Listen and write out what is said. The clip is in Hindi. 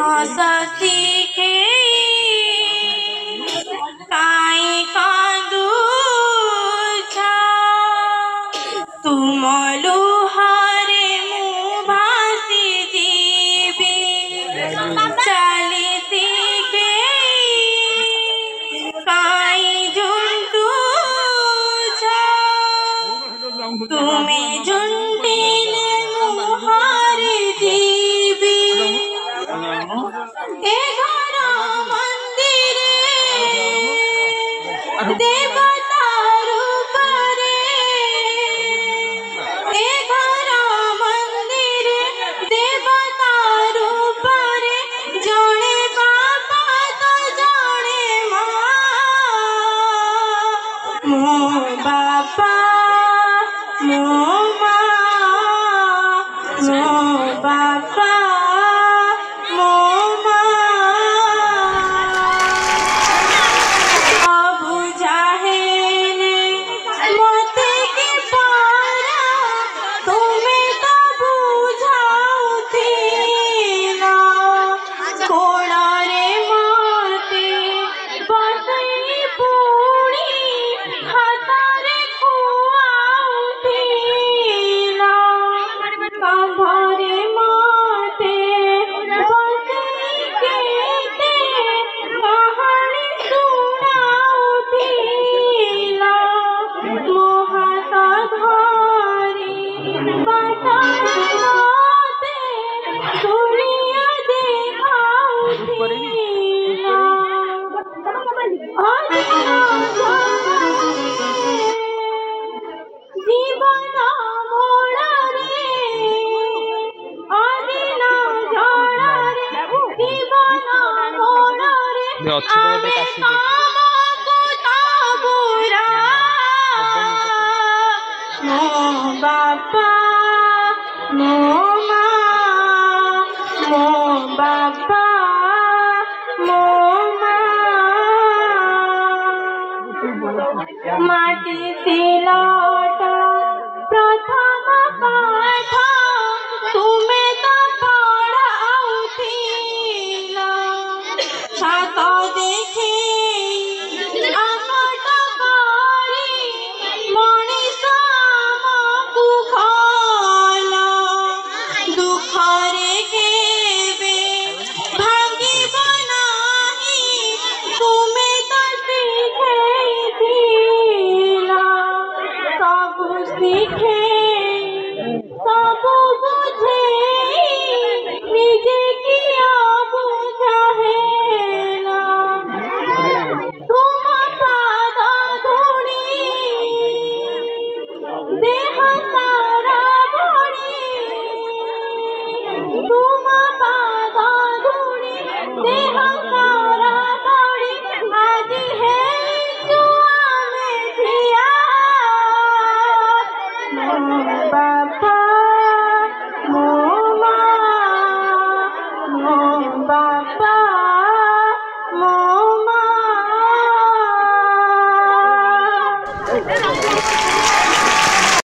हंसी के काई कांदू तुम लुहारे मु भासी जीवी चालीसी के काई जुंटू तुम्हें जुंटीने मुहारे जीवी ए घर मंदिरे देवतार परे ए घर मंदिरे देवतार परे जड़े बाबा तो जड़े माँ मो बापा मो माँ मो बापा बापा